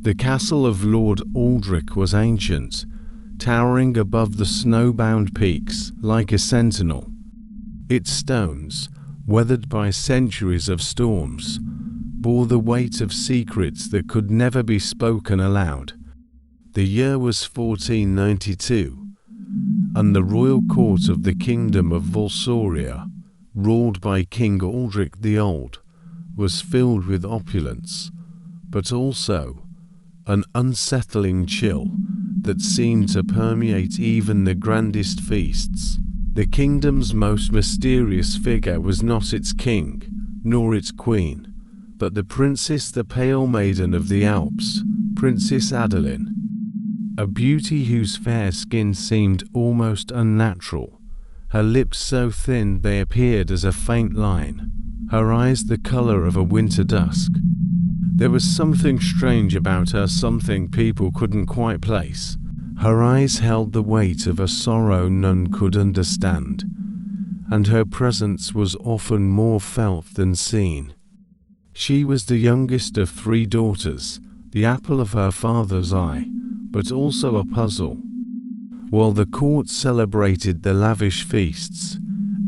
The castle of Lord Aldrich was ancient, towering above the snowbound peaks like a sentinel. Its stones, weathered by centuries of storms, bore the weight of secrets that could never be spoken aloud. The year was 1492, and the royal court of the kingdom of Valsoria, ruled by King Aldrich the Old, was filled with opulence, but also an unsettling chill that seemed to permeate even the grandest feasts. The kingdom's most mysterious figure was not its king, nor its queen, but the princess, the pale maiden of the Alps, Princess Adalyn, a beauty whose fair skin seemed almost unnatural, her lips so thin they appeared as a faint line, her eyes the color of a winter dusk. There was something strange about her, something people couldn't quite place. Her eyes held the weight of a sorrow none could understand, and her presence was often more felt than seen. She was the youngest of 3 daughters, the apple of her father's eye, but also a puzzle. While the court celebrated the lavish feasts,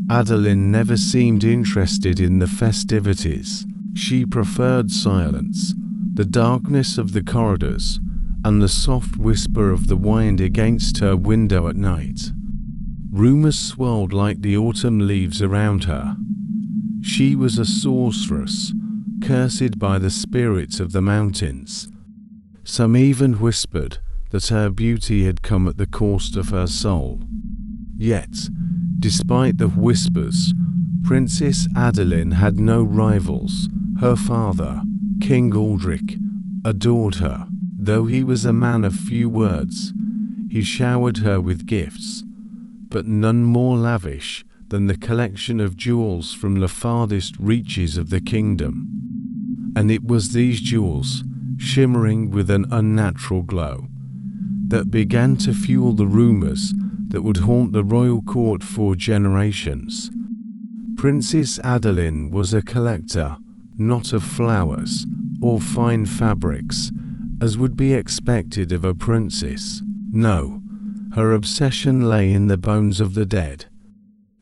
Adalyn never seemed interested in the festivities. She preferred silence, the darkness of the corridors, and the soft whisper of the wind against her window at night. Rumors swirled like the autumn leaves around her. She was a sorceress, cursed by the spirits of the mountains. Some even whispered that her beauty had come at the cost of her soul. Yet, despite the whispers, Princess Adalyn had no rivals. Her father, King Aldrich, adored her. Though he was a man of few words, he showered her with gifts, but none more lavish than the collection of jewels from the farthest reaches of the kingdom. And it was these jewels, shimmering with an unnatural glow, that began to fuel the rumors that would haunt the royal court for generations. Princess Adalyn was a collector, not of flowers or fine fabrics, as would be expected of a princess. No, her obsession lay in the bones of the dead.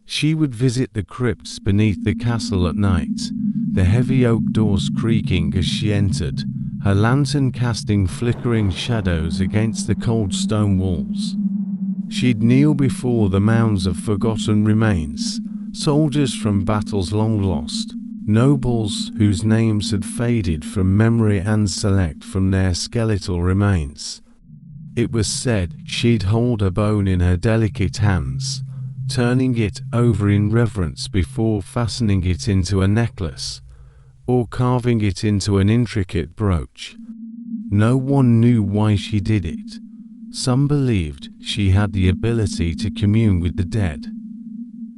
She would visit the crypts beneath the castle at night, the heavy oak doors creaking as she entered, her lantern casting flickering shadows against the cold stone walls. She'd kneel before the mounds of forgotten remains, soldiers from battles long lost, nobles whose names had faded from memory and select from their skeletal remains. It was said she'd hold a bone in her delicate hands, turning it over in reverence before fastening it into a necklace, or carving it into an intricate brooch. No one knew why she did it. Some believed she had the ability to commune with the dead,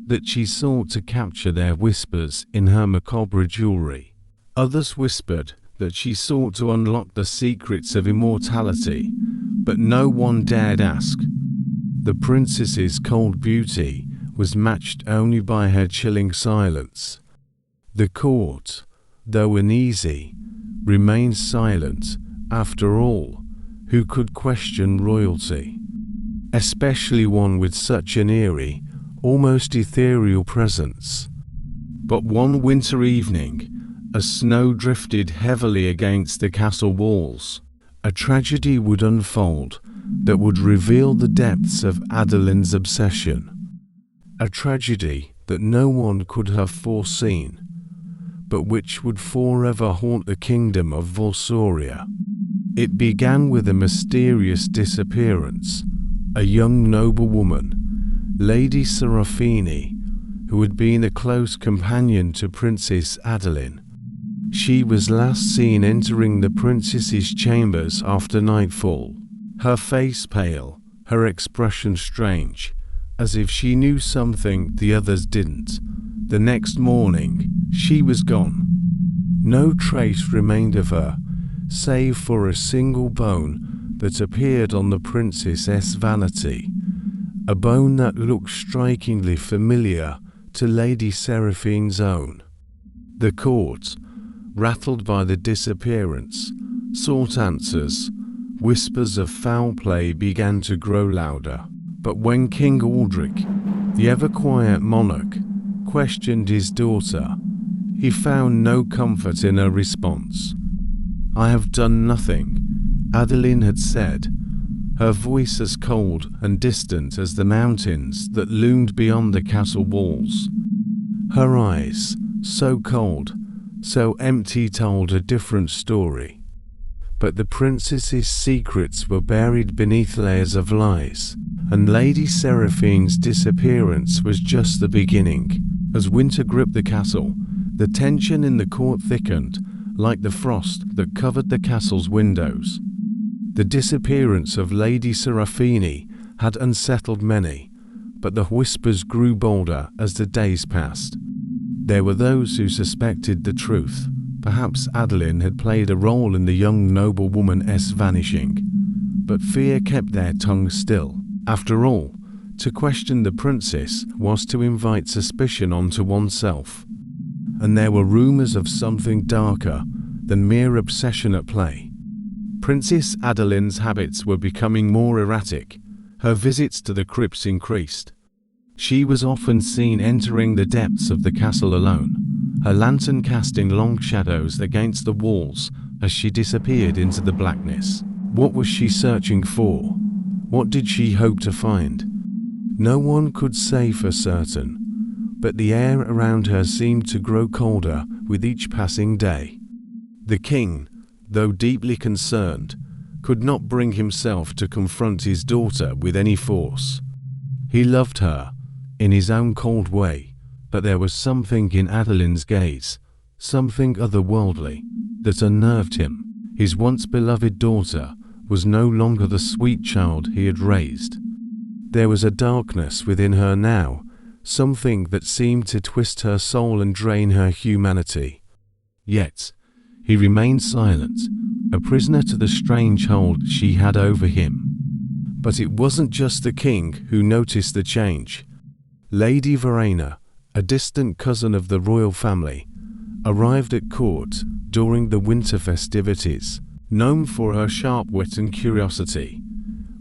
that she sought to capture their whispers in her macabre jewelry. Others whispered that she sought to unlock the secrets of immortality, but no one dared ask. The princess's cold beauty was matched only by her chilling silence. The court, though uneasy, remained silent. After all, who could question royalty, especially one with such an eerie, almost ethereal presence? But one winter evening, as snow drifted heavily against the castle walls, a tragedy would unfold that would reveal the depths of Adalyn's obsession. A tragedy that no one could have foreseen, but which would forever haunt the kingdom of Valsoria. It began with a mysterious disappearance. A young noblewoman, Lady Serafini, who had been a close companion to Princess Adalyn. She was last seen entering the princess's chambers after nightfall, her face pale, her expression strange, as if she knew something the others didn't. The next morning, she was gone. No trace remained of her, save for a single bone that appeared on the princess's vanity, a bone that looked strikingly familiar to Lady Seraphine's own. The court, rattled by the disappearance, sought answers. Whispers of foul play began to grow louder. But when King Aldrich, the ever-quiet monarch, questioned his daughter, he found no comfort in her response. "I have done nothing," Adalyn had said, her voice as cold and distant as the mountains that loomed beyond the castle walls. Her eyes, so cold, so empty, told a different story. But the princess's secrets were buried beneath layers of lies, and Lady Seraphine's disappearance was just the beginning. As winter gripped the castle, the tension in the court thickened, like the frost that covered the castle's windows. The disappearance of Lady Seraphine had unsettled many, but the whispers grew bolder as the days passed. There were those who suspected the truth. Perhaps Adalyn had played a role in the young noblewoman's vanishing, but fear kept their tongues still. After all, to question the princess was to invite suspicion onto oneself. And there were rumors of something darker than mere obsession at play. Princess Adalyn's habits were becoming more erratic. Her visits to the crypts increased. She was often seen entering the depths of the castle alone, her lantern casting long shadows against the walls as she disappeared into the blackness. What was she searching for? What did she hope to find? No one could say for certain, but the air around her seemed to grow colder with each passing day. The king, though deeply concerned, could not bring himself to confront his daughter with any force. He loved her, in his own cold way, but there was something in Adalyn's gaze, something otherworldly, that unnerved him. His once beloved daughter was no longer the sweet child he had raised. There was a darkness within her now, something that seemed to twist her soul and drain her humanity. Yet, he remained silent, a prisoner to the strange hold she had over him. But it wasn't just the king who noticed the change. Lady Verena, a distant cousin of the royal family, arrived at court during the winter festivities. Known for her sharp wit and curiosity,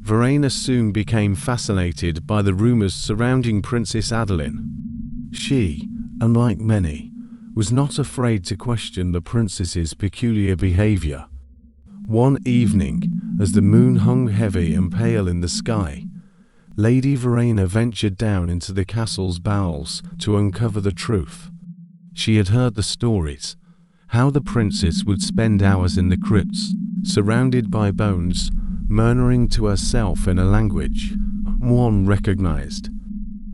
Verena soon became fascinated by the rumors surrounding Princess Adalyn. She, unlike many, was not afraid to question the princess's peculiar behavior. One evening, as the moon hung heavy and pale in the sky, Lady Verena ventured down into the castle's bowels to uncover the truth. She had heard the stories, how the princess would spend hours in the crypts, surrounded by bones, murmuring to herself in a language one recognized.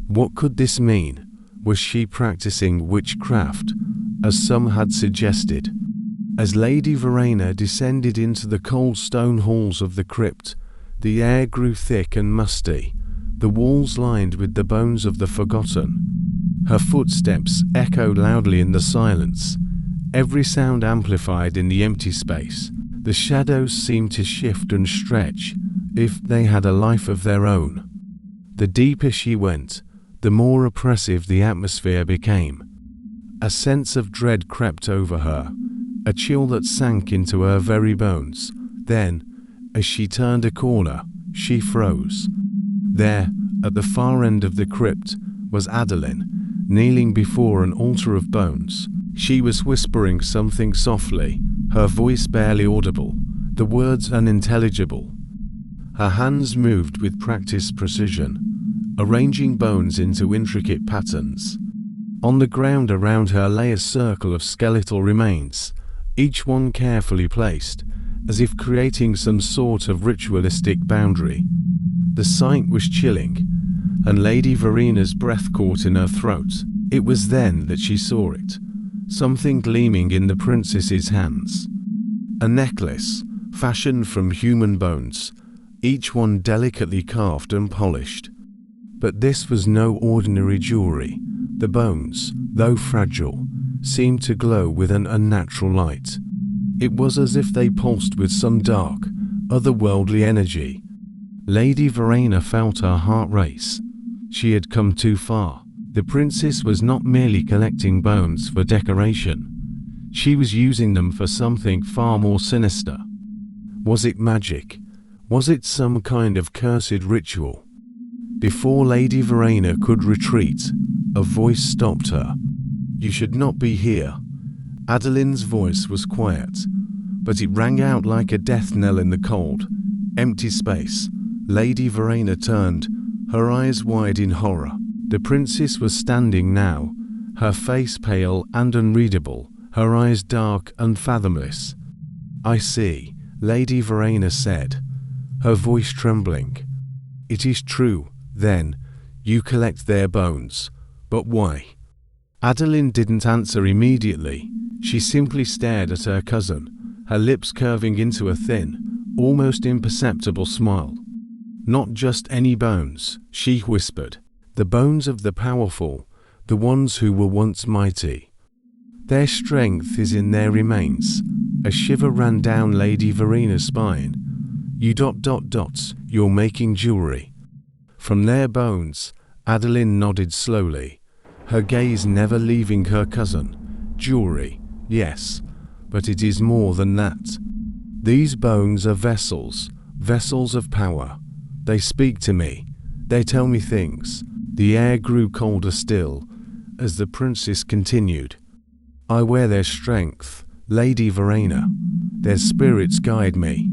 What could this mean? Was she practicing witchcraft, as some had suggested? As Lady Verena descended into the cold stone halls of the crypt, the air grew thick and musty, the walls lined with the bones of the forgotten. Her footsteps echoed loudly in the silence, every sound amplified in the empty space. The shadows seemed to shift and stretch, if they had a life of their own. The deeper she went, the more oppressive the atmosphere became. A sense of dread crept over her, a chill that sank into her very bones. Then, as she turned a corner, she froze. There, at the far end of the crypt, was Adalyn, kneeling before an altar of bones. She was whispering something softly, her voice barely audible, the words unintelligible. Her hands moved with practiced precision, arranging bones into intricate patterns. On the ground around her lay a circle of skeletal remains, each one carefully placed, as if creating some sort of ritualistic boundary. The sight was chilling, and Lady Verena's breath caught in her throat. It was then that she saw it, something gleaming in the princess's hands. A necklace, fashioned from human bones, each one delicately carved and polished. But this was no ordinary jewelry. The bones, though fragile, seemed to glow with an unnatural light. It was as if they pulsed with some dark, otherworldly energy. Lady Verena felt her heart race. She had come too far. The princess was not merely collecting bones for decoration. She was using them for something far more sinister. Was it magic? Was it some kind of cursed ritual? Before Lady Verena could retreat, a voice stopped her. "You should not be here." Adalyn's voice was quiet, but it rang out like a death knell in the cold, empty space. Lady Verena turned, her eyes wide in horror. The princess was standing now, her face pale and unreadable, her eyes dark and fathomless. "I see," Lady Verena said, her voice trembling. "It is true, then, you collect their bones. But why?" Adalyn didn't answer immediately. She simply stared at her cousin, her lips curving into a thin, almost imperceptible smile. "Not just any bones," she whispered. "The bones of the powerful, the ones who were once mighty. Their strength is in their remains." A shiver ran down Lady Verena's spine. "You're making jewelry." "From their bones," Adalyn nodded slowly, her gaze never leaving her cousin. "Jewelry, yes, but it is more than that. These bones are vessels, vessels of power. They speak to me, they tell me things." The air grew colder still, as the princess continued. "I wear their strength, Lady Verena. Their spirits guide me.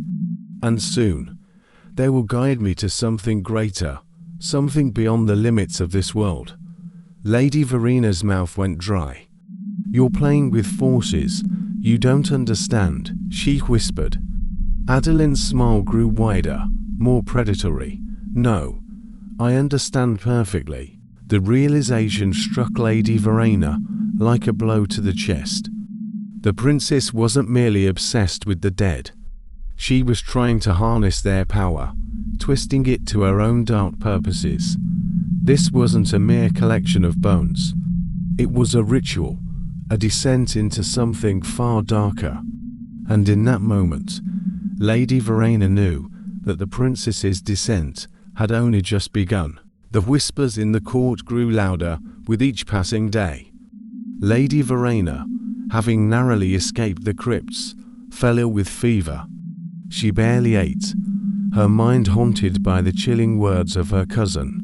And soon, they will guide me to something greater, something beyond the limits of this world." Lady Verena's mouth went dry. "You're playing with forces you don't understand," she whispered. Adalyn's smile grew wider, more predatory. "No, I understand perfectly." The realization struck Lady Verena like a blow to the chest. The princess wasn't merely obsessed with the dead. She was trying to harness their power, twisting it to her own dark purposes. This wasn't a mere collection of bones. It was a ritual, a descent into something far darker. And in that moment, Lady Verena knew that the princess's descent had only just begun. The whispers in the court grew louder with each passing day. Lady Verena, having narrowly escaped the crypts, fell ill with fever. She barely ate, her mind haunted by the chilling words of her cousin.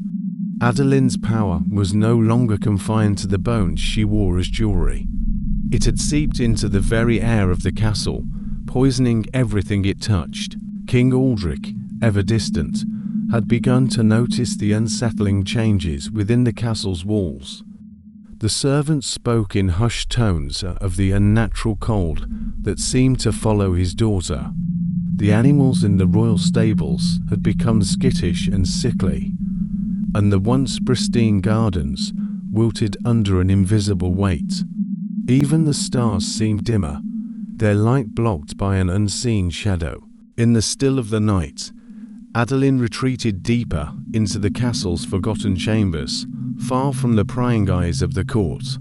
Adalyn's power was no longer confined to the bones she wore as jewelry. It had seeped into the very air of the castle, poisoning everything it touched. King Aldrich, ever distant, had begun to notice the unsettling changes within the castle's walls. The servants spoke in hushed tones of the unnatural cold that seemed to follow his daughter. The animals in the royal stables had become skittish and sickly, and the once pristine gardens wilted under an invisible weight. Even the stars seemed dimmer, their light blocked by an unseen shadow. In the still of the night, Adalyn retreated deeper into the castle's forgotten chambers, far from the prying eyes of the court.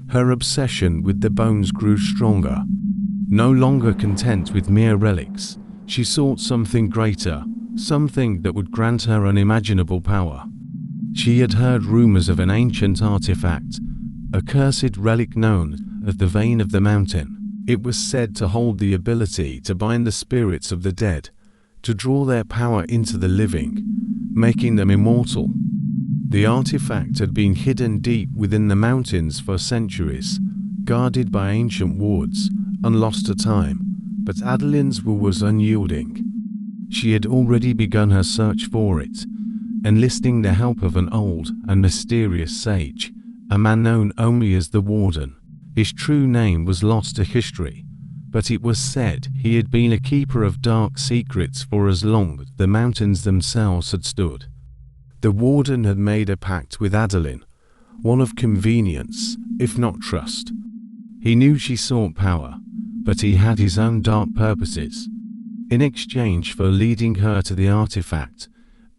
Her obsession with the bones grew stronger. No longer content with mere relics, she sought something greater, something that would grant her unimaginable power. She had heard rumors of an ancient artifact, a cursed relic known as the Vein of the Mountain. It was said to hold the ability to bind the spirits of the dead, to draw their power into the living, making them immortal. The artifact had been hidden deep within the mountains for centuries, guarded by ancient wards, and lost to time, but Adalyn's will was unyielding. She had already begun her search for it, enlisting the help of an old and mysterious sage, a man known only as the Warden. His true name was lost to history, but it was said he had been a keeper of dark secrets for as long as the mountains themselves had stood. The Warden had made a pact with Adalyn, one of convenience, if not trust. He knew she sought power, but he had his own dark purposes. In exchange for leading her to the artifact,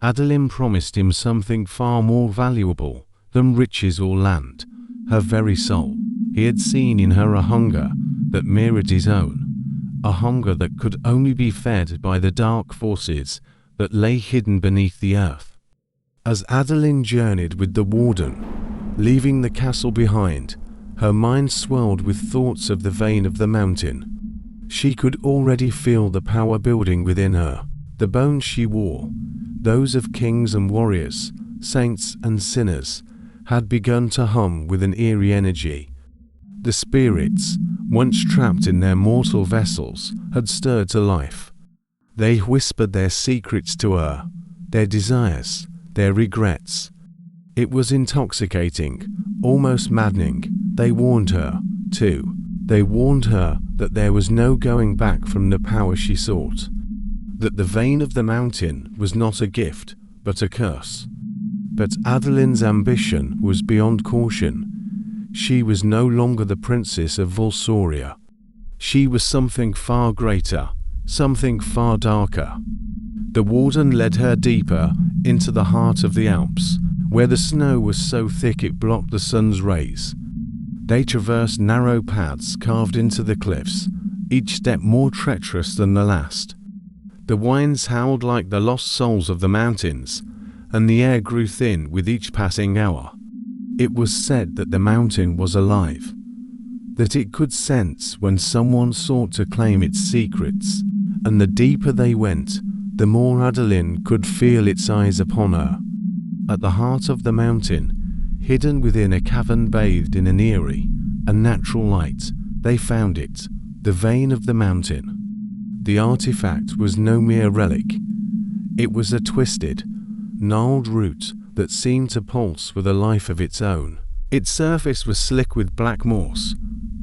Adalyn promised him something far more valuable than riches or land, her very soul. He had seen in her a hunger that mirrored his own, a hunger that could only be fed by the dark forces that lay hidden beneath the earth. As Adalyn journeyed with the Warden, leaving the castle behind, her mind swelled with thoughts of the Vein of the Mountain. She could already feel the power building within her. The bones she wore, those of kings and warriors, saints and sinners, had begun to hum with an eerie energy. The spirits, once trapped in their mortal vessels, had stirred to life. They whispered their secrets to her, their desires, their regrets. It was intoxicating, almost maddening. They warned her, too. They warned her that there was no going back from the power she sought. That the vein of the mountain was not a gift, but a curse. But Adalyn's ambition was beyond caution. She was no longer the princess of Valsoria. She was something far greater, something far darker. The warden led her deeper into the heart of the Alps, where the snow was so thick it blocked the sun's rays. They traversed narrow paths carved into the cliffs, each step more treacherous than the last. The winds howled like the lost souls of the mountains, and the air grew thin with each passing hour. It was said that the mountain was alive, that it could sense when someone sought to claim its secrets, and the deeper they went, the more Adalyn could feel its eyes upon her. At the heart of the mountain, hidden within a cavern bathed in an eerie, unnatural light, they found it, the vein of the mountain. The artifact was no mere relic. It was a twisted, gnarled root that seemed to pulse with a life of its own. Its surface was slick with black moss,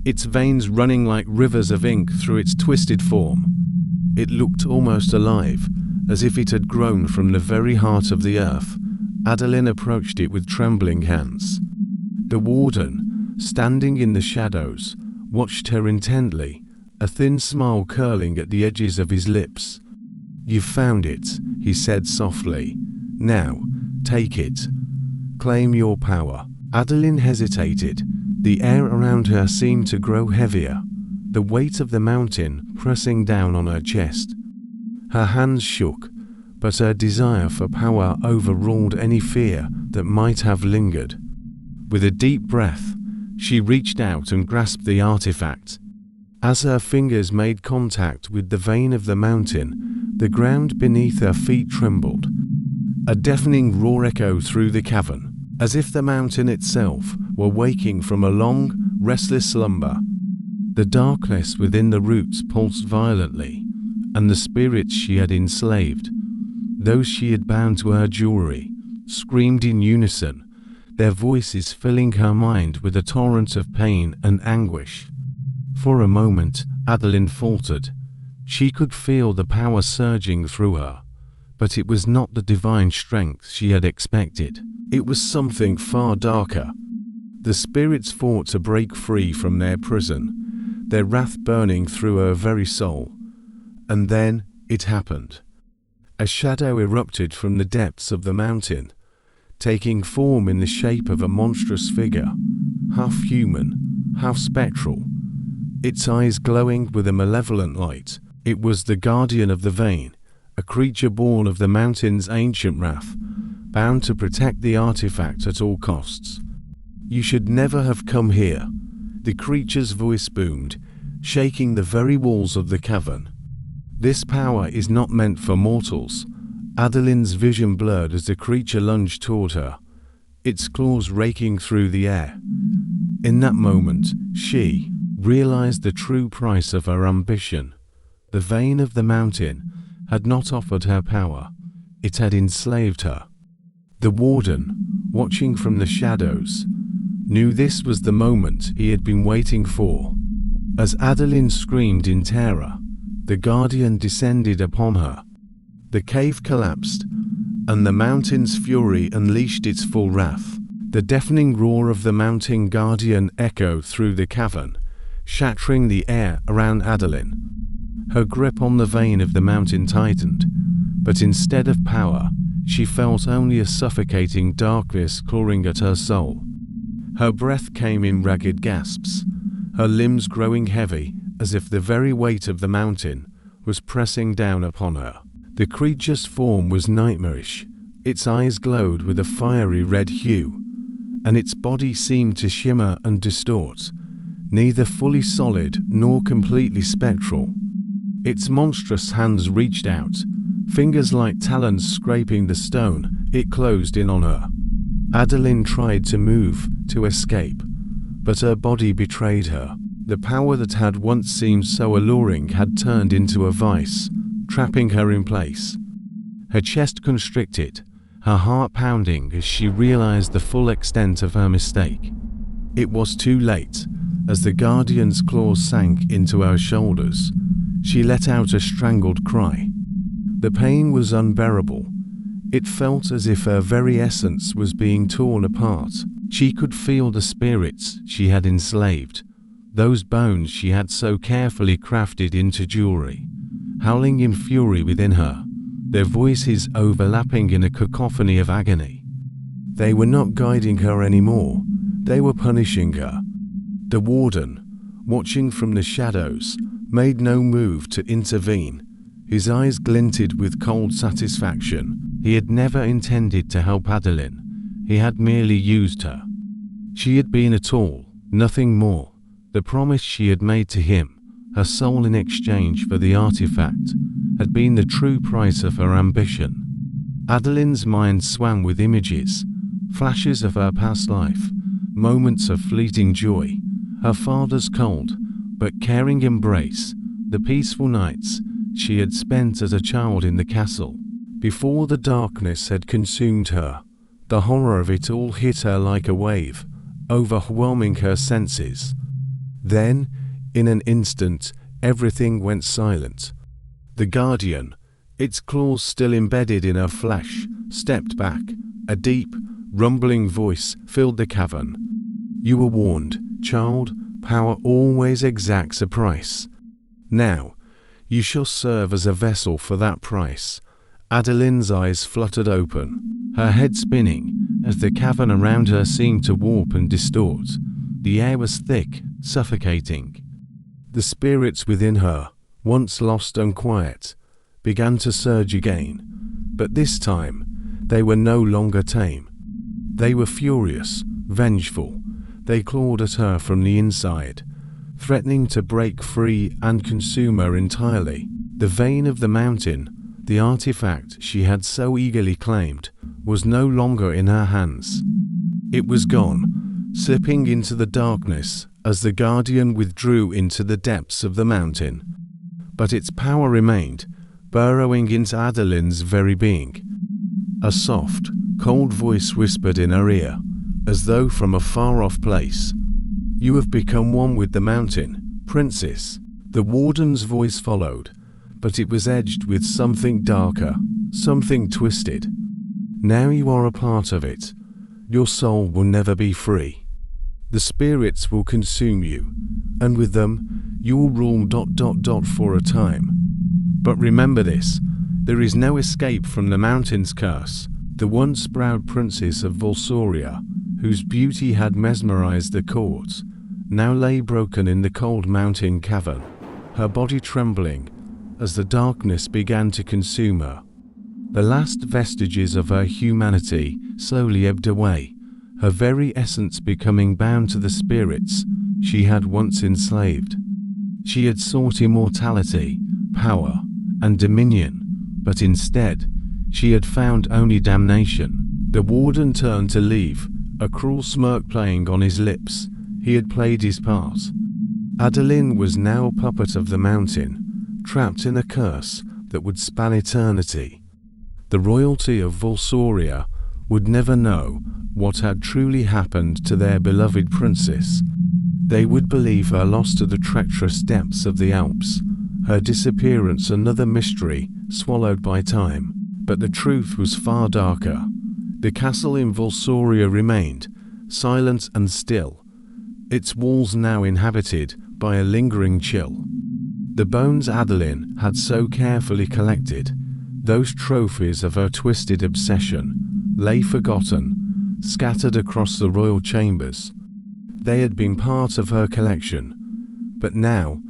its veins running like rivers of ink through its twisted form. It looked almost alive, as if it had grown from the very heart of the earth. Adalyn approached it with trembling hands. The warden, standing in the shadows, watched her intently, a thin smile curling at the edges of his lips. "You've found it," he said softly. "Now, take it. Claim your power." Adalyn hesitated. The air around her seemed to grow heavier, the weight of the mountain pressing down on her chest. Her hands shook, but her desire for power overruled any fear that might have lingered. With a deep breath, she reached out and grasped the artifact. As her fingers made contact with the vein of the mountain, the ground beneath her feet trembled. A deafening roar echoed through the cavern, as if the mountain itself were waking from a long, restless slumber. The darkness within the roots pulsed violently, and the spirits she had enslaved, those she had bound to her jewelry, screamed in unison, their voices filling her mind with a torrent of pain and anguish. For a moment, Adalyn faltered. She could feel the power surging through her, but it was not the divine strength she had expected. It was something far darker. The spirits fought to break free from their prison, their wrath burning through her very soul. And then it happened. A shadow erupted from the depths of the mountain, taking form in the shape of a monstrous figure, half human, half spectral, its eyes glowing with a malevolent light. It was the guardian of the vein, a creature born of the mountain's ancient wrath, bound to protect the artifact at all costs. "You should never have come here," the creature's voice boomed, shaking the very walls of the cavern. "This power is not meant for mortals." Adalyn's vision blurred as the creature lunged toward her, its claws raking through the air. In that moment, she realized the true price of her ambition. The vein of the mountain had not offered her power, it had enslaved her. The warden, watching from the shadows, knew this was the moment he had been waiting for. As Adalyn screamed in terror, the guardian descended upon her. The cave collapsed, and the mountain's fury unleashed its full wrath. The deafening roar of the mountain guardian echoed through the cavern, shattering the air around Adalyn. Her grip on the vein of the mountain tightened, but instead of power, she felt only a suffocating darkness clawing at her soul. Her breath came in ragged gasps, her limbs growing heavy as if the very weight of the mountain was pressing down upon her. The creature's form was nightmarish, its eyes glowed with a fiery red hue, and its body seemed to shimmer and distort, neither fully solid nor completely spectral. Its monstrous hands reached out, fingers like talons scraping the stone. It closed in on her. Adalyn tried to move, to escape, but her body betrayed her. The power that had once seemed so alluring had turned into a vice, trapping her in place. Her chest constricted, her heart pounding as she realized the full extent of her mistake. It was too late. As the Guardian's claws sank into her shoulders, she let out a strangled cry. The pain was unbearable. It felt as if her very essence was being torn apart. She could feel the spirits she had enslaved, those bones she had so carefully crafted into jewelry, howling in fury within her, their voices overlapping in a cacophony of agony. They were not guiding her anymore, they were punishing her. The warden, watching from the shadows, made no move to intervene. His eyes glinted with cold satisfaction. He had never intended to help Adalyn. He had merely used her. She had been a tool, nothing more. The promise she had made to him, her soul in exchange for the artifact, had been the true price of her ambition. Adalyn's mind swam with images, flashes of her past life, moments of fleeting joy, her father's cold but caring embrace, the peaceful nights she had spent as a child in the castle. Before the darkness had consumed her, the horror of it all hit her like a wave, overwhelming her senses. Then, in an instant, everything went silent. The Guardian, its claws still embedded in her flesh, stepped back. A deep, rumbling voice filled the cavern. "You were warned, child. Power always exacts a price. Now, you shall serve as a vessel for that price." Adalyn's eyes fluttered open, her head spinning, as the cavern around her seemed to warp and distort. The air was thick, suffocating. The spirits within her, once lost and quiet, began to surge again, but this time they were no longer tame. They were furious, vengeful. They clawed at her from the inside, threatening to break free and consume her entirely. The vein of the mountain, the artifact she had so eagerly claimed, was no longer in her hands. It was gone, slipping into the darkness as the Guardian withdrew into the depths of the mountain. But its power remained, burrowing into Adalyn's very being. A soft, cold voice whispered in her ear, as though from a far-off place, "You have become one with the mountain, princess." The warden's voice followed, but it was edged with something darker, something twisted. "Now you are a part of it. Your soul will never be free. The spirits will consume you, and with them, you will rule ... for a time. But remember this, there is no escape from the mountain's curse." The once proud princess of Valsoria, whose beauty had mesmerized the court, now lay broken in the cold mountain cavern, her body trembling as the darkness began to consume her. The last vestiges of her humanity slowly ebbed away, her very essence becoming bound to the spirits she had once enslaved. She had sought immortality, power, and dominion, but instead, she had found only damnation. The warden turned to leave, a cruel smirk playing on his lips. He had played his part. Adalyn was now a puppet of the mountain, trapped in a curse that would span eternity. The royalty of Valsoria would never know what had truly happened to their beloved princess. They would believe her lost to the treacherous depths of the Alps, her disappearance another mystery swallowed by time. But the truth was far darker. The castle in Valsoria remained, silent and still, its walls now inhabited by a lingering chill. The bones Adalyn had so carefully collected, those trophies of her twisted obsession, lay forgotten, scattered across the royal chambers. They had been part of her collection, but now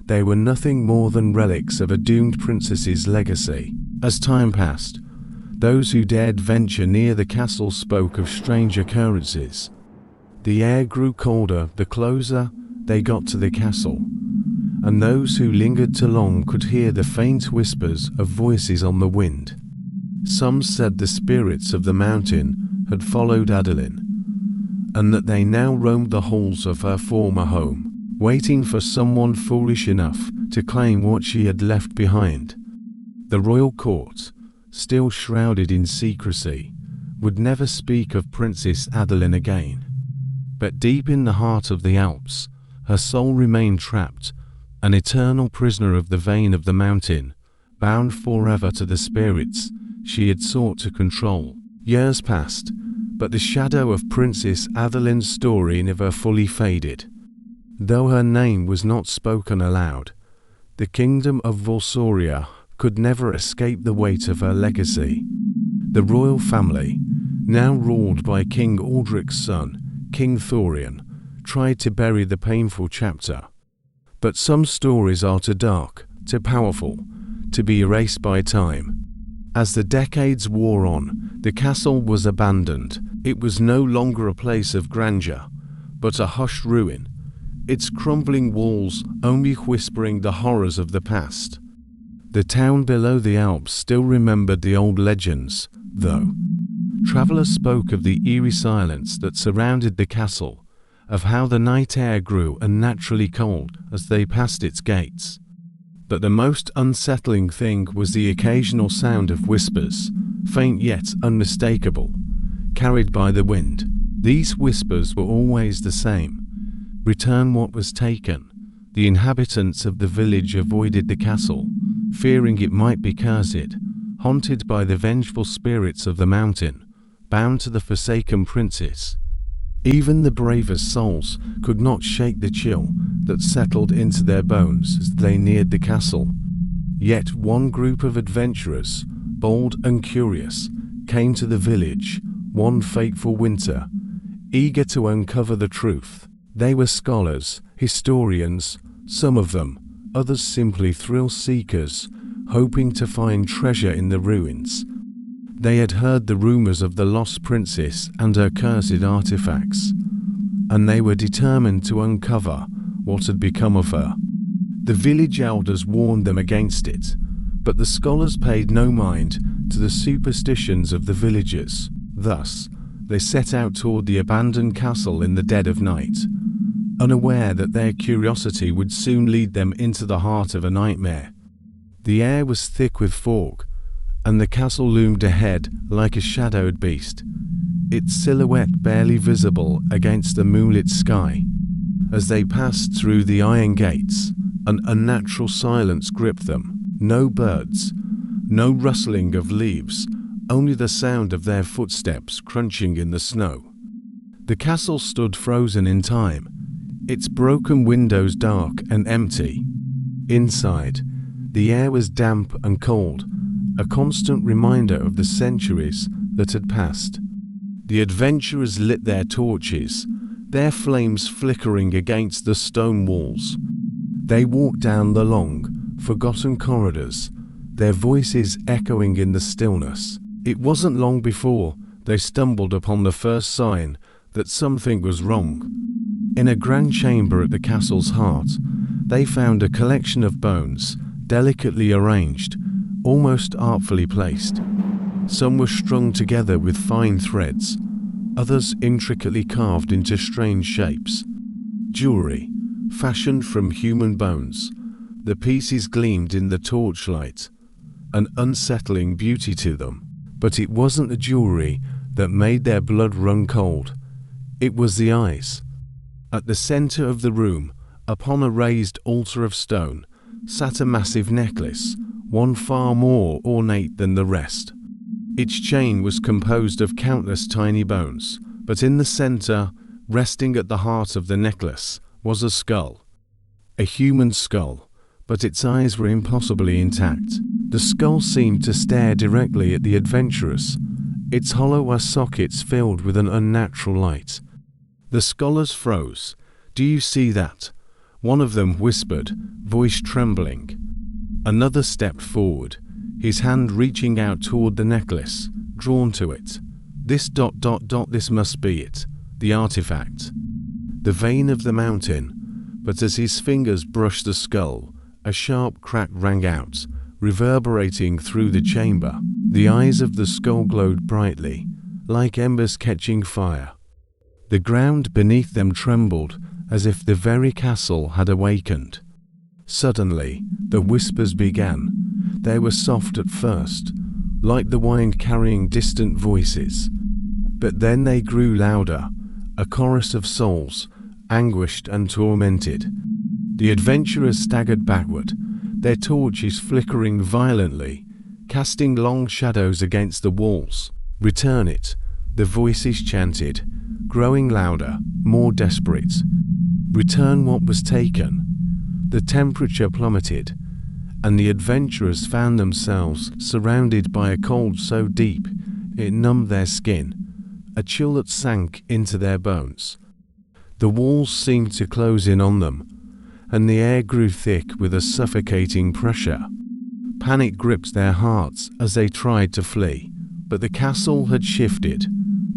they were nothing more than relics of a doomed princess's legacy. As time passed, those who dared venture near the castle spoke of strange occurrences. The air grew colder the closer they got to the castle, and those who lingered too long could hear the faint whispers of voices on the wind. Some said the spirits of the mountain had followed Adalyn, and that they now roamed the halls of her former home, waiting for someone foolish enough to claim what she had left behind. The royal court, still shrouded in secrecy, would never speak of Princess Adalyn again. But deep in the heart of the Alps, her soul remained trapped, an eternal prisoner of the vein of the mountain, bound forever to the spirits she had sought to control. Years passed, but the shadow of Princess Adalyn's story never fully faded. Though her name was not spoken aloud, the kingdom of Valsoria could never escape the weight of her legacy. The royal family, now ruled by King Aldric's son, King Thorian, tried to bury the painful chapter. But some stories are too dark, too powerful, to be erased by time. As the decades wore on, the castle was abandoned. It was no longer a place of grandeur, but a hushed ruin, its crumbling walls only whispering the horrors of the past. The town below the Alps still remembered the old legends, though. Travelers spoke of the eerie silence that surrounded the castle, of how the night air grew unnaturally cold as they passed its gates. But the most unsettling thing was the occasional sound of whispers, faint yet unmistakable, carried by the wind. These whispers were always the same. Return what was taken. The inhabitants of the village avoided the castle, fearing it might be cursed, haunted by the vengeful spirits of the mountain, bound to the forsaken princess. Even the bravest souls could not shake the chill that settled into their bones as they neared the castle. Yet one group of adventurers, bold and curious, came to the village one fateful winter, eager to uncover the truth. They were scholars, historians, some of them, others simply thrill-seekers, hoping to find treasure in the ruins. They had heard the rumors of the lost princess and her cursed artifacts, and they were determined to uncover what had become of her. The village elders warned them against it, but the scholars paid no mind to the superstitions of the villagers. Thus, they set out toward the abandoned castle in the dead of night, unaware that their curiosity would soon lead them into the heart of a nightmare. The air was thick with fog, and the castle loomed ahead like a shadowed beast, its silhouette barely visible against the moonlit sky. As they passed through the iron gates, an unnatural silence gripped them. No birds, no rustling of leaves, only the sound of their footsteps crunching in the snow. The castle stood frozen in time, its broken windows dark and empty. Inside, the air was damp and cold, a constant reminder of the centuries that had passed. The adventurers lit their torches, their flames flickering against the stone walls. They walked down the long, forgotten corridors, their voices echoing in the stillness. It wasn't long before they stumbled upon the first sign that something was wrong. In a grand chamber at the castle's heart, they found a collection of bones, delicately arranged, almost artfully placed. Some were strung together with fine threads, others intricately carved into strange shapes. Jewelry, fashioned from human bones, the pieces gleamed in the torchlight, an unsettling beauty to them. But it wasn't the jewelry that made their blood run cold. It was the eyes. At the center of the room, upon a raised altar of stone, sat a massive necklace, one far more ornate than the rest. Its chain was composed of countless tiny bones, but in the center, resting at the heart of the necklace, was a skull. A human skull, but its eyes were impossibly intact. The skull seemed to stare directly at the adventurers, its hollow sockets filled with an unnatural light. The scholars froze. "Do you see that?" One of them whispered, voice trembling. Another stepped forward, his hand reaching out toward the necklace, drawn to it. This must be it, the artifact. The vein of the mountain, But as his fingers brushed the skull, a sharp crack rang out, reverberating through the chamber. The eyes of the skull glowed brightly, like embers catching fire. The ground beneath them trembled, as if the very castle had awakened. Suddenly, the whispers began. They were soft at first, like the wind carrying distant voices. But then they grew louder, a chorus of souls, anguished and tormented. The adventurers staggered backward, their torches flickering violently, casting long shadows against the walls. "Return it," the voices chanted, growing louder, more desperate. "Return what was taken." The temperature plummeted, and the adventurers found themselves surrounded by a cold so deep it numbed their skin, a chill that sank into their bones. The walls seemed to close in on them, and the air grew thick with a suffocating pressure. Panic gripped their hearts as they tried to flee, but the castle had shifted.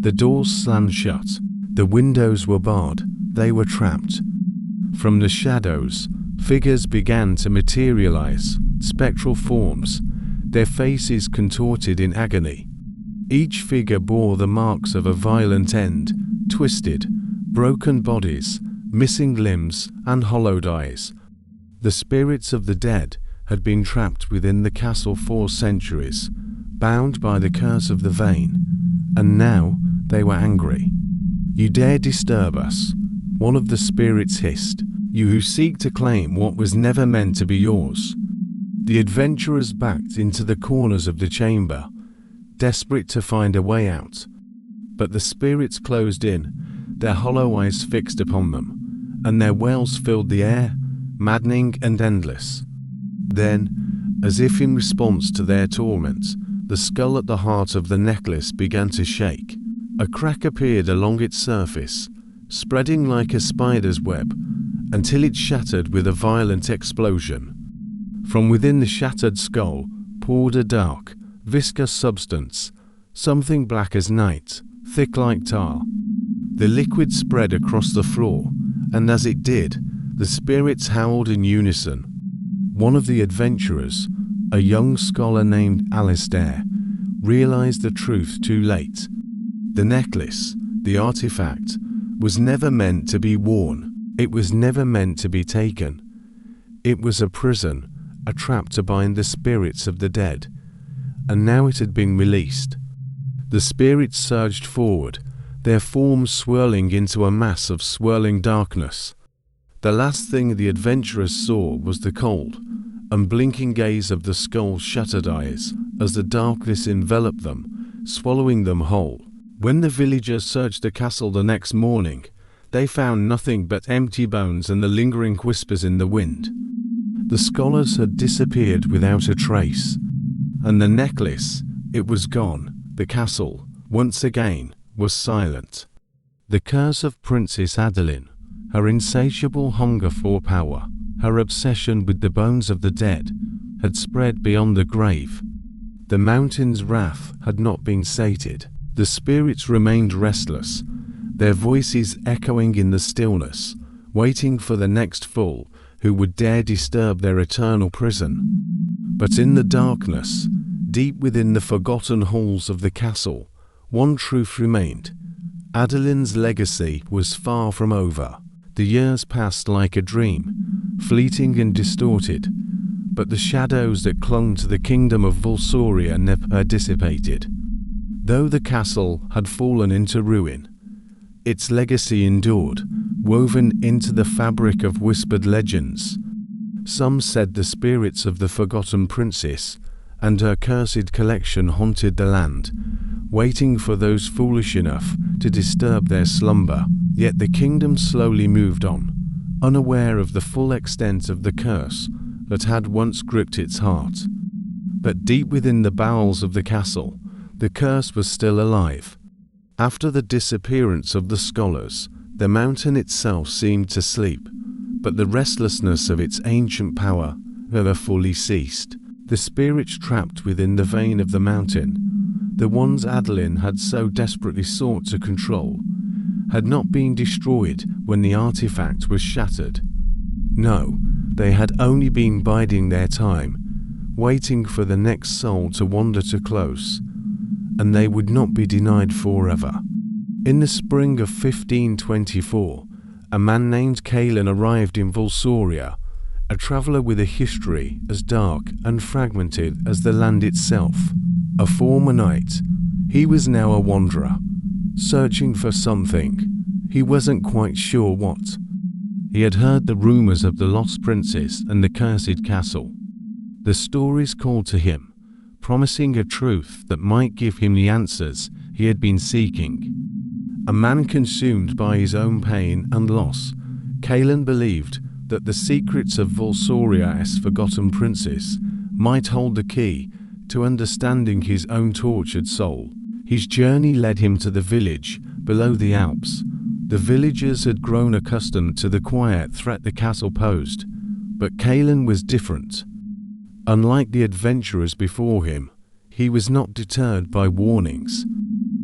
The doors slammed shut, the windows were barred, they were trapped. From the shadows, figures began to materialize, spectral forms, their faces contorted in agony. Each figure bore the marks of a violent end, twisted, broken bodies, missing limbs, and hollowed eyes. The spirits of the dead had been trapped within the castle for centuries, bound by the curse of the vein, and now they were angry. "You dare disturb us," one of the spirits hissed, "you who seek to claim what was never meant to be yours." The adventurers backed into the corners of the chamber, desperate to find a way out. But the spirits closed in, their hollow eyes fixed upon them, and their wails filled the air, maddening and endless. Then, as if in response to their torment, the skull at the heart of the necklace began to shake. A crack appeared along its surface, spreading like a spider's web, until it shattered with a violent explosion. From within the shattered skull poured a dark, viscous substance, something black as night, thick like tar. The liquid spread across the floor, and as it did, the spirits howled in unison. One of the adventurers, a young scholar named Alistair, realized the truth too late. The necklace, the artifact, was never meant to be worn. It was never meant to be taken. It was a prison, a trap to bind the spirits of the dead, and now it had been released. The spirits surged forward, their forms swirling into a mass of swirling darkness. The last thing the adventurers saw was the cold, unblinking gaze of the skull's shuttered eyes as the darkness enveloped them, swallowing them whole. When the villagers searched the castle the next morning, they found nothing but empty bones and the lingering whispers in the wind. The scholars had disappeared without a trace, and the necklace, it was gone. The castle, once again, was silent. The curse of Princess Adalyn, her insatiable hunger for power, her obsession with the bones of the dead, had spread beyond the grave. The mountain's wrath had not been sated. The spirits remained restless, their voices echoing in the stillness, waiting for the next fool who would dare disturb their eternal prison. But in the darkness, deep within the forgotten halls of the castle, one truth remained. Adalyn's legacy was far from over. The years passed like a dream, fleeting and distorted, but the shadows that clung to the kingdom of Valsoria never dissipated. Though the castle had fallen into ruin, its legacy endured, woven into the fabric of whispered legends. Some said the spirits of the forgotten princess and her cursed collection haunted the land, waiting for those foolish enough to disturb their slumber. Yet the kingdom slowly moved on, unaware of the full extent of the curse that had once gripped its heart. But deep within the bowels of the castle, the curse was still alive. After the disappearance of the scholars, the mountain itself seemed to sleep, but the restlessness of its ancient power never fully ceased. The spirits trapped within the vein of the mountain, the ones Adalyn had so desperately sought to control, had not been destroyed when the artifact was shattered. No, they had only been biding their time, waiting for the next soul to wander too close, and they would not be denied forever. In the spring of 1524, a man named Callan arrived in Valsoria, a traveller with a history as dark and fragmented as the land itself. A former knight, he was now a wanderer, searching for something. He wasn't quite sure what. He had heard the rumours of the lost princess and the cursed castle. The stories called to him, promising a truth that might give him the answers he had been seeking. A man consumed by his own pain and loss, Callan believed that the secrets of Valsoria's forgotten princess might hold the key to understanding his own tortured soul. His journey led him to the village below the Alps. The villagers had grown accustomed to the quiet threat the castle posed, but Callan was different. Unlike the adventurers before him, he was not deterred by warnings.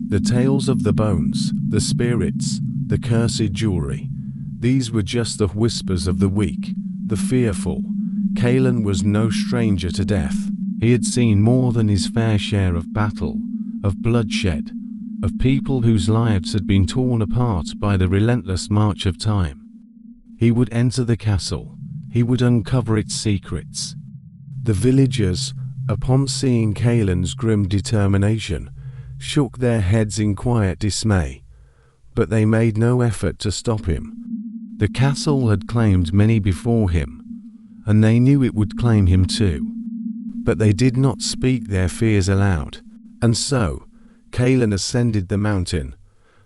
The tales of the bones, the spirits, the cursed jewelry, these were just the whispers of the weak, the fearful. Callan was no stranger to death. He had seen more than his fair share of battle, of bloodshed, of people whose lives had been torn apart by the relentless march of time. He would enter the castle. He would uncover its secrets. The villagers, upon seeing Callan's grim determination, shook their heads in quiet dismay, but they made no effort to stop him. The castle had claimed many before him, and they knew it would claim him too. But they did not speak their fears aloud, and so Callan ascended the mountain.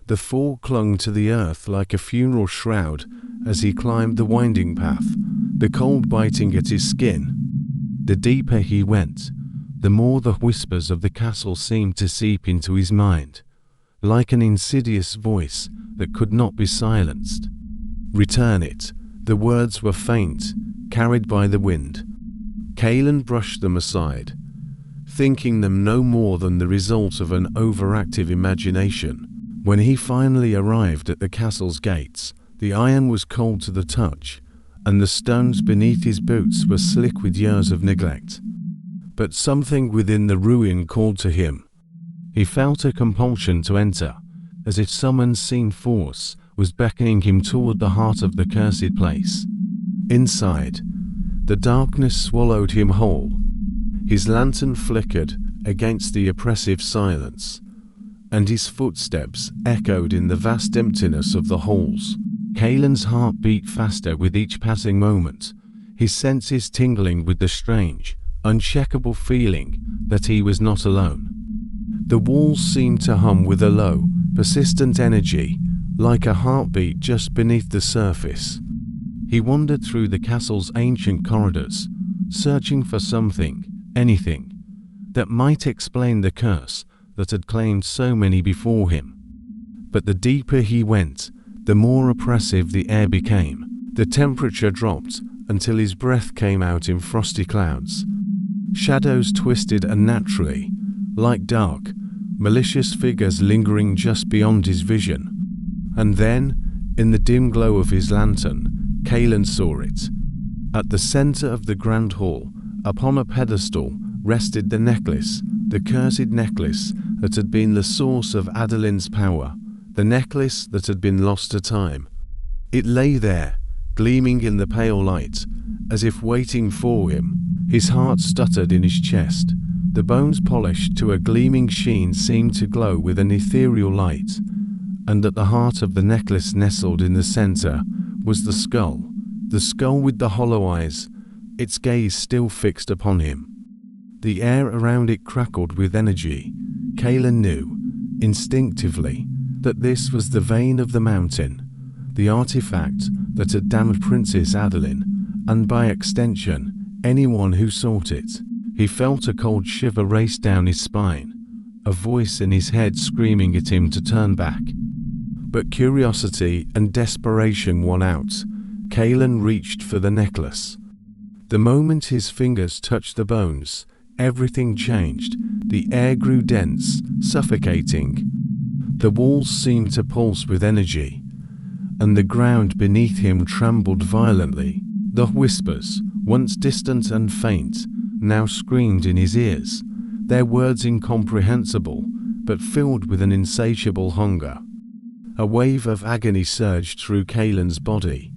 The four clung to the earth like a funeral shroud as he climbed the winding path, the cold biting at his skin. The deeper he went, the more the whispers of the castle seemed to seep into his mind, like an insidious voice that could not be silenced. "Return it." The words were faint, carried by the wind. Callan brushed them aside, thinking them no more than the result of an overactive imagination. When he finally arrived at the castle's gates, the iron was cold to the touch, and the stones beneath his boots were slick with years of neglect. But something within the ruin called to him. He felt a compulsion to enter, as if some unseen force was beckoning him toward the heart of the cursed place. Inside, the darkness swallowed him whole. His lantern flickered against the oppressive silence, and his footsteps echoed in the vast emptiness of the halls. Callan's heart beat faster with each passing moment, his senses tingling with the strange, uncheckable feeling that he was not alone. The walls seemed to hum with a low, persistent energy, like a heartbeat just beneath the surface. He wandered through the castle's ancient corridors, searching for something, anything, that might explain the curse that had claimed so many before him. But the deeper he went, the more oppressive the air became. The temperature dropped until his breath came out in frosty clouds. Shadows twisted unnaturally, like dark, malicious figures lingering just beyond his vision. And then, in the dim glow of his lantern, Callan saw it. At the center of the grand hall, upon a pedestal, rested the necklace, the cursed necklace that had been the source of Adalyn's power, the necklace that had been lost to time. It lay there, gleaming in the pale light, as if waiting for him. His heart stuttered in his chest. The bones polished to a gleaming sheen seemed to glow with an ethereal light, and at the heart of the necklace, nestled in the center, was the skull with the hollow eyes, its gaze still fixed upon him. The air around it crackled with energy. Callan knew, instinctively, that this was the vein of the mountain, the artifact that had damned Princess Adalyn, and by extension, anyone who sought it. He felt a cold shiver race down his spine, a voice in his head screaming at him to turn back. But curiosity and desperation won out. Callan reached for the necklace. The moment his fingers touched the bones, everything changed. The air grew dense, suffocating. The walls seemed to pulse with energy, and the ground beneath him trembled violently. The whispers, once distant and faint, now screamed in his ears, their words incomprehensible, but filled with an insatiable hunger. A wave of agony surged through Kaelin's body,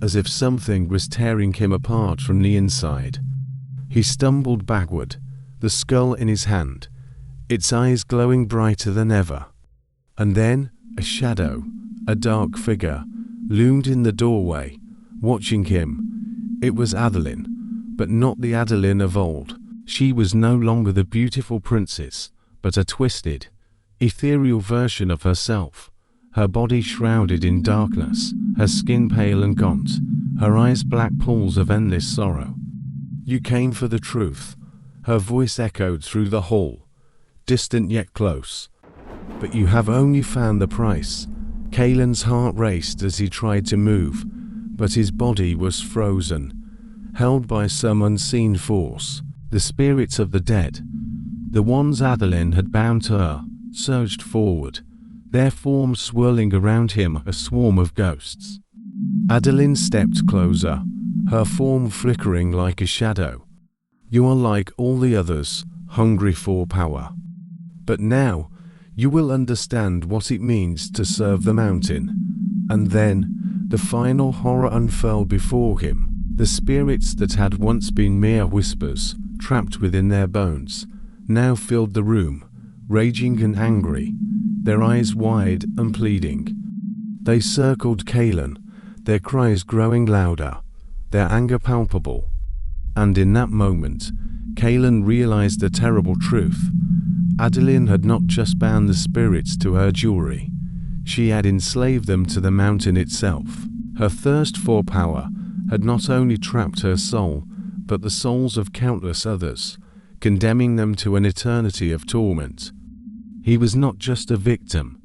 as if something was tearing him apart from the inside. He stumbled backward, the skull in his hand, its eyes glowing brighter than ever. And then, a shadow, a dark figure, loomed in the doorway, watching him. It was Adalyn, but not the Adalyn of old. She was no longer the beautiful princess, but a twisted, ethereal version of herself, her body shrouded in darkness, her skin pale and gaunt, her eyes black pools of endless sorrow. "You came for the truth," her voice echoed through the hall, distant yet close. "But you have only found the price." Kaelin's heart raced as he tried to move, but his body was frozen, held by some unseen force. The spirits of the dead, the ones Adalyn had bound to her, surged forward, their forms swirling around him, a swarm of ghosts. Adalyn stepped closer, her form flickering like a shadow. "You are like all the others, hungry for power. But now, you will understand what it means to serve the mountain." And then, the final horror unfurled before him. The spirits that had once been mere whispers, trapped within their bones, now filled the room, raging and angry, their eyes wide and pleading. They circled Kaelin, their cries growing louder, their anger palpable. And in that moment, Kaelin realized the terrible truth. Adalyn had not just bound the spirits to her jewelry, she had enslaved them to the mountain itself. Her thirst for power had not only trapped her soul, but the souls of countless others, condemning them to an eternity of torment. He was not just a victim,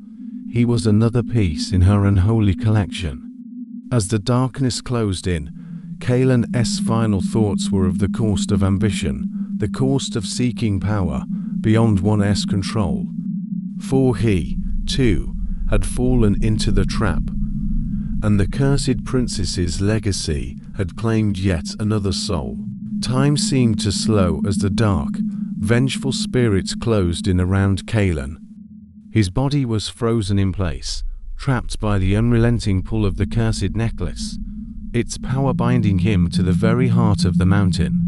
he was another piece in her unholy collection. As the darkness closed in, Kaelin's final thoughts were of the cost of ambition, the cost of seeking power beyond one's control. For he, too, had fallen into the trap, and the cursed princess's legacy had claimed yet another soul. Time seemed to slow as the dark, vengeful spirits closed in around Kaelin. His body was frozen in place, trapped by the unrelenting pull of the cursed necklace, its power binding him to the very heart of the mountain.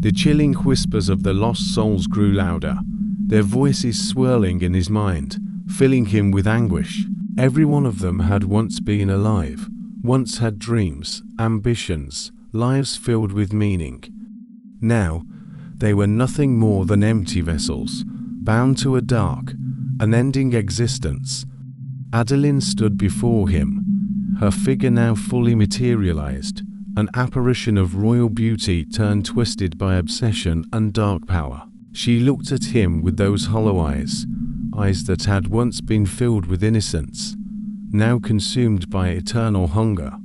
The chilling whispers of the lost souls grew louder, their voices swirling in his mind, filling him with anguish. Every one of them had once been alive, once had dreams, ambitions, lives filled with meaning. Now, they were nothing more than empty vessels, bound to a dark, unending existence. Adalyn stood before him, her figure now fully materialized, an apparition of royal beauty turned twisted by obsession and dark power. She looked at him with those hollow eyes, eyes that had once been filled with innocence, now consumed by eternal hunger.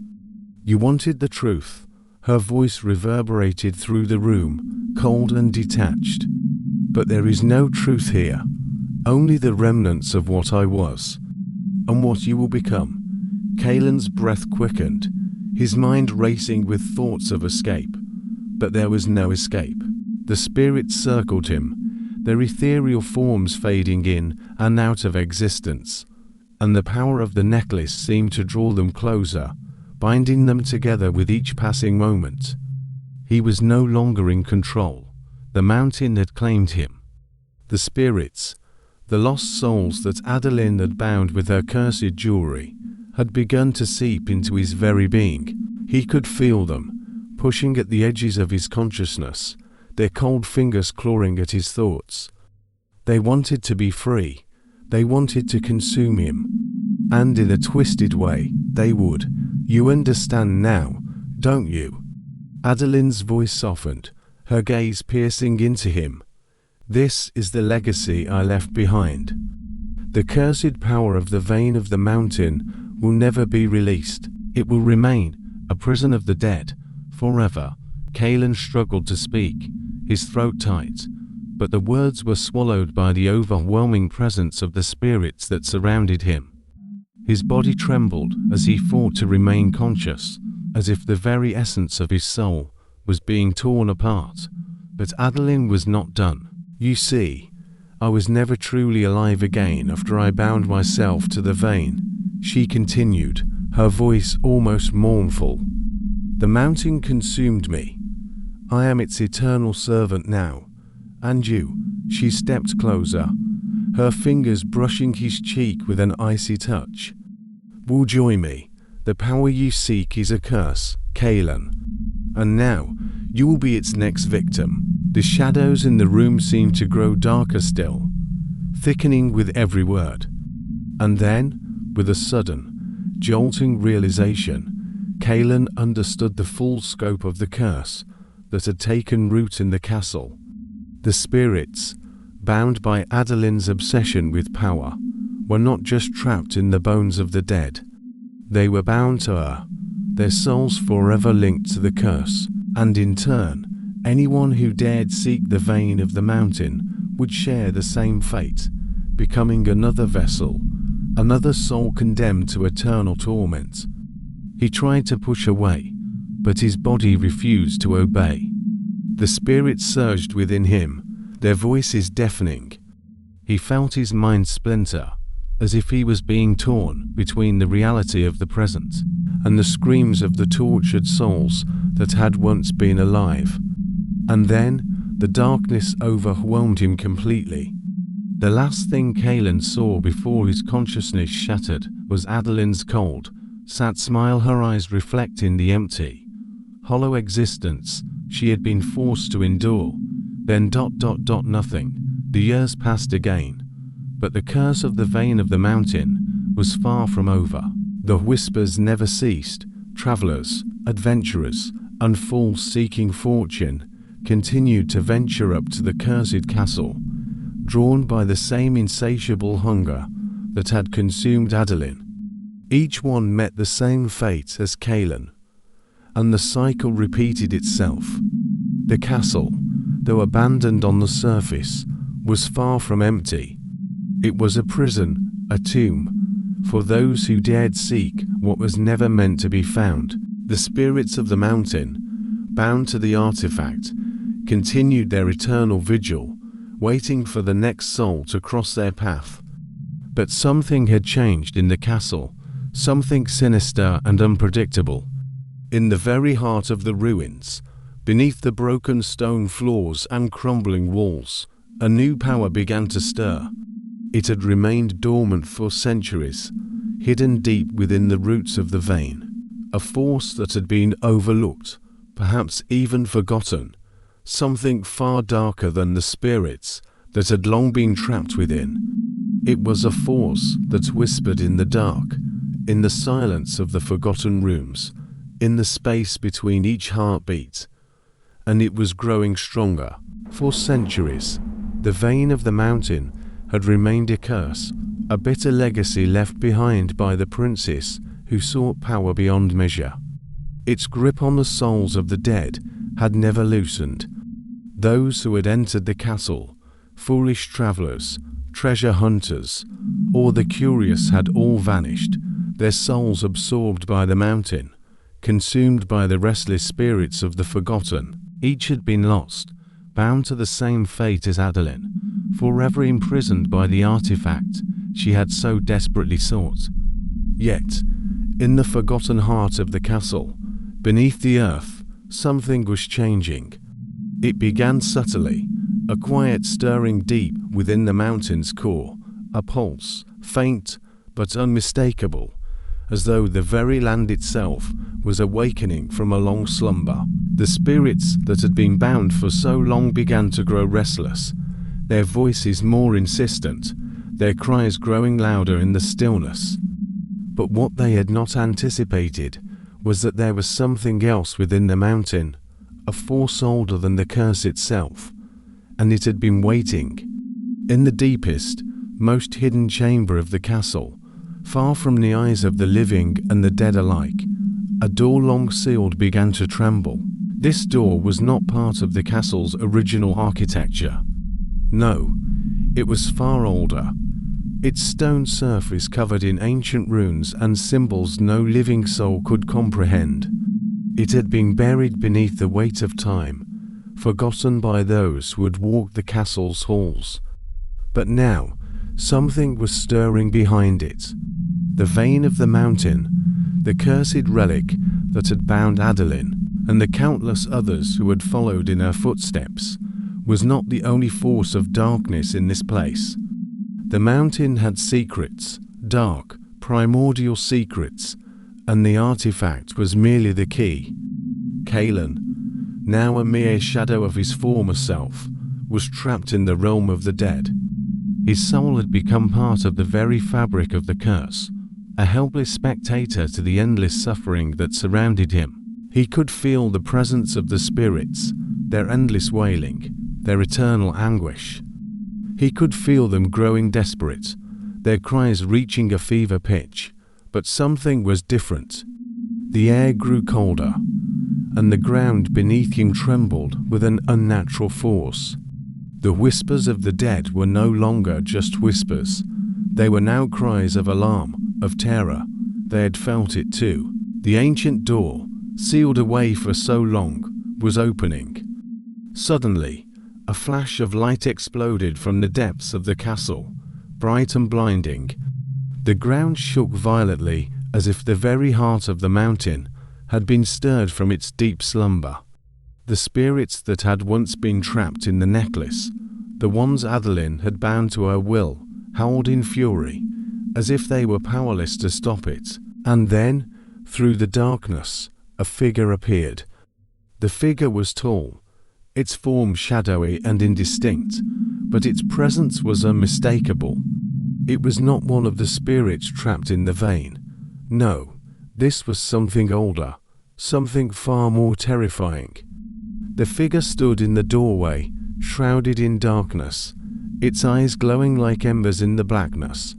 "You wanted the truth." Her voice reverberated through the room, cold and detached. "But there is no truth here, only the remnants of what I was, and what you will become." Kaelin's breath quickened, his mind racing with thoughts of escape. But there was no escape. The spirits circled him, their ethereal forms fading in and out of existence, and the power of the necklace seemed to draw them closer, binding them together with each passing moment. He was no longer in control. The mountain had claimed him. The spirits, the lost souls that Adalyn had bound with her cursed jewelry, had begun to seep into his very being. He could feel them, pushing at the edges of his consciousness, their cold fingers clawing at his thoughts. They wanted to be free. They wanted to consume him. And in a twisted way, they would. "You understand now, don't you?" Adalyn's voice softened, her gaze piercing into him. "This is the legacy I left behind. The cursed power of the vein of the mountain will never be released. It will remain a prison of the dead, forever." Kaelin struggled to speak, his throat tight, but the words were swallowed by the overwhelming presence of the spirits that surrounded him. His body trembled as he fought to remain conscious, as if the very essence of his soul was being torn apart. But Adalyn was not done. "You see, I was never truly alive again after I bound myself to the vein," she continued, her voice almost mournful. "The mountain consumed me. I am its eternal servant now. And you," she stepped closer, her fingers brushing his cheek with an icy touch, "will join me. The power you seek is a curse, Kaelin. And now, you will be its next victim." The shadows in the room seemed to grow darker still, thickening with every word. And then, with a sudden, jolting realization, Kaelin understood the full scope of the curse that had taken root in the castle. The spirits, bound by Adalyn's obsession with power, were not just trapped in the bones of the dead. They were bound to her, their souls forever linked to the curse, and in turn, anyone who dared seek the vein of the mountain would share the same fate, becoming another vessel, another soul condemned to eternal torment. He tried to push away, but his body refused to obey. The spirits surged within him, their voices deafening. He felt his mind splinter, as if he was being torn between the reality of the present and the screams of the tortured souls that had once been alive. And then, the darkness overwhelmed him completely. The last thing Kaelin saw before his consciousness shattered was Adalyn's cold, sad smile, her eyes reflecting the empty, hollow existence she had been forced to endure. Then ... nothing. The years passed again, but the curse of the vein of the mountain was far from over. The whispers never ceased. Travelers, adventurers, and fools seeking fortune continued to venture up to the cursed castle, drawn by the same insatiable hunger that had consumed Adalyn. Each one met the same fate as Kaelin, and the cycle repeated itself. The castle, though abandoned on the surface, was far from empty. It was a prison, a tomb, for those who dared seek what was never meant to be found. The spirits of the mountain, bound to the artifact, continued their eternal vigil, waiting for the next soul to cross their path. But something had changed in the castle, something sinister and unpredictable. In the very heart of the ruins, beneath the broken stone floors and crumbling walls, a new power began to stir. It had remained dormant for centuries, hidden deep within the roots of the vein. A force that had been overlooked, perhaps even forgotten. Something far darker than the spirits that had long been trapped within. It was a force that whispered in the dark, in the silence of the forgotten rooms, in the space between each heartbeat. And it was growing stronger. For centuries, the vein of the mountain had remained a curse, a bitter legacy left behind by the princess who sought power beyond measure. Its grip on the souls of the dead had never loosened. Those who had entered the castle, foolish travelers, treasure hunters, or the curious, had all vanished, their souls absorbed by the mountain, consumed by the restless spirits of the forgotten. Each had been lost, bound to the same fate as Adalyn, forever imprisoned by the artifact she had so desperately sought. Yet, in the forgotten heart of the castle, beneath the earth, something was changing. It began subtly, a quiet stirring deep within the mountain's core, a pulse, faint but unmistakable, as though the very land itself was awakening from a long slumber. The spirits that had been bound for so long began to grow restless, their voices more insistent, their cries growing louder in the stillness. But what they had not anticipated was that there was something else within the mountain, a force older than the curse itself, and it had been waiting. In the deepest, most hidden chamber of the castle, far from the eyes of the living and the dead alike, a door long sealed began to tremble. This door was not part of the castle's original architecture. No, it was far older, its stone surface covered in ancient runes and symbols no living soul could comprehend. It had been buried beneath the weight of time, forgotten by those who had walked the castle's halls. But now, something was stirring behind it. The vein of the mountain, the cursed relic that had bound Adalyn, and the countless others who had followed in her footsteps, was not the only force of darkness in this place. The mountain had secrets, dark, primordial secrets, and the artifact was merely the key. Kaelan, now a mere shadow of his former self, was trapped in the realm of the dead. His soul had become part of the very fabric of the curse, a helpless spectator to the endless suffering that surrounded him. He could feel the presence of the spirits, their endless wailing, their eternal anguish. He could feel them growing desperate, their cries reaching a fever pitch. But something was different. The air grew colder, and the ground beneath him trembled with an unnatural force. The whispers of the dead were no longer just whispers. They were now cries of alarm, of terror. They had felt it too. The ancient door, sealed away for so long, was opening. Suddenly, a flash of light exploded from the depths of the castle, bright and blinding. The ground shook violently, as if the very heart of the mountain had been stirred from its deep slumber. The spirits that had once been trapped in the necklace, the ones Adalyn had bound to her will, howled in fury, as if they were powerless to stop it. And then, through the darkness, a figure appeared. The figure was tall, its form shadowy and indistinct, but its presence was unmistakable. It was not one of the spirits trapped in the vein. No, this was something older, something far more terrifying. The figure stood in the doorway, shrouded in darkness, its eyes glowing like embers in the blackness.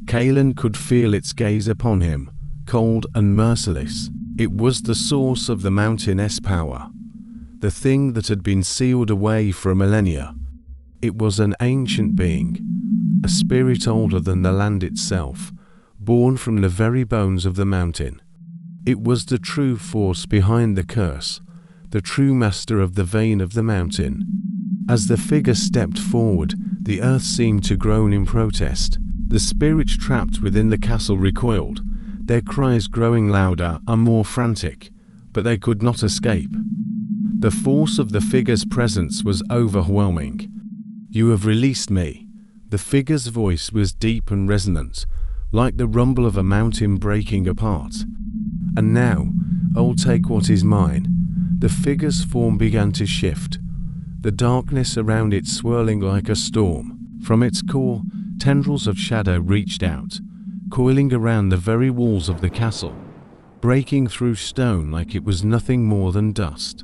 Kaelan could feel its gaze upon him, cold and merciless. It was the source of the mountain's power, the thing that had been sealed away for millennia. It was an ancient being, a spirit older than the land itself, born from the very bones of the mountain. It was the true force behind the curse, the true master of the vein of the mountain. As the figure stepped forward, the earth seemed to groan in protest. The spirits trapped within the castle recoiled, their cries growing louder and more frantic, but they could not escape. The force of the figure's presence was overwhelming. "You have released me." The figure's voice was deep and resonant, like the rumble of a mountain breaking apart. "And now, I'll take what is mine." The figure's form began to shift, the darkness around it swirling like a storm. From its core, tendrils of shadow reached out, coiling around the very walls of the castle, breaking through stone like it was nothing more than dust.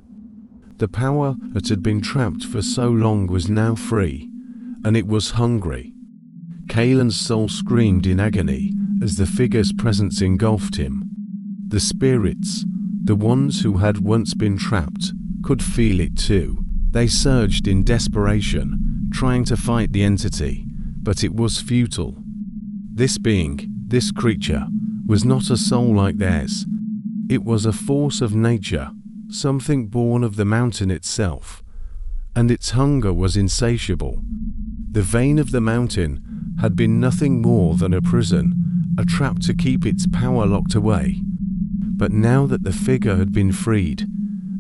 The power that had been trapped for so long was now free, and it was hungry. Kaelan's soul screamed in agony as the figure's presence engulfed him. The spirits, the ones who had once been trapped, could feel it too. They surged in desperation, trying to fight the entity, but it was futile. This being, this creature, was not a soul like theirs. It was a force of nature, something born of the mountain itself, and its hunger was insatiable. The vein of the mountain had been nothing more than a prison, a trap to keep its power locked away. But now that the figure had been freed,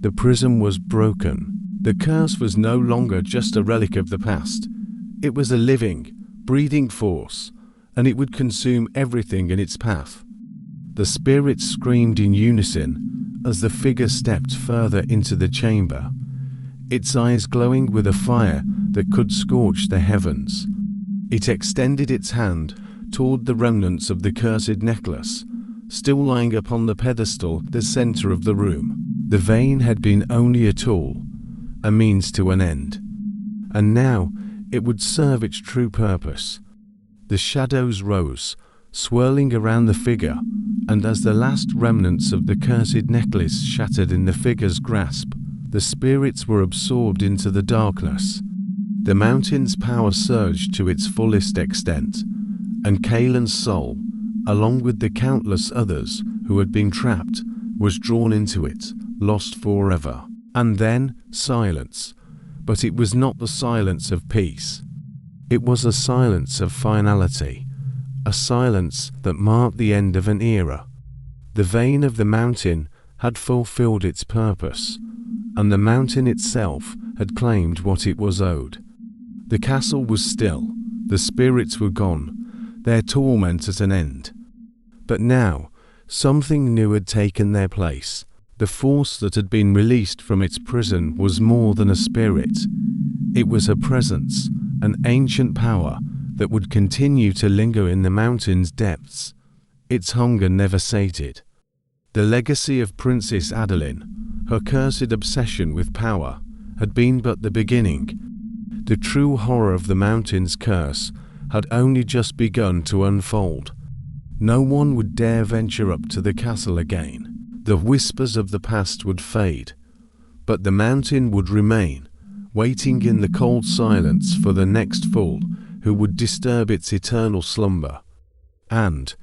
the prison was broken. The curse was no longer just a relic of the past. It was a living, breathing force, and it would consume everything in its path. The spirits screamed in unison as the figure stepped further into the chamber, its eyes glowing with a fire that could scorch the heavens. It extended its hand toward the remnants of the cursed necklace, still lying upon the pedestal at the center of the room. The vein had been only a tool, a means to an end, and now it would serve its true purpose. The shadows rose, swirling around the figure, and as the last remnants of the cursed necklace shattered in the figure's grasp, the spirits were absorbed into the darkness. The mountain's power surged to its fullest extent, and Kaelan's soul, along with the countless others who had been trapped, was drawn into it, lost forever. And then silence. But it was not the silence of peace. It was a silence of finality, a silence that marked the end of an era. The vein of the mountain had fulfilled its purpose, and the mountain itself had claimed what it was owed. The castle was still, the spirits were gone, their torment at an end. But now, something new had taken their place. The force that had been released from its prison was more than a spirit. It was a presence, an ancient power that would continue to linger in the mountain's depths. Its hunger never sated. The legacy of Princess Adalyn, her cursed obsession with power, had been but the beginning. The true horror of the mountain's curse had only just begun to unfold. No one would dare venture up to the castle again. The whispers of the past would fade, but the mountain would remain, waiting in the cold silence for the next fool who would disturb its eternal slumber. And,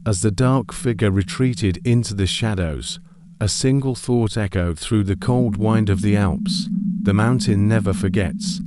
as the dark figure retreated into the shadows, a single thought echoed through the cold wind of the Alps: the mountain never forgets.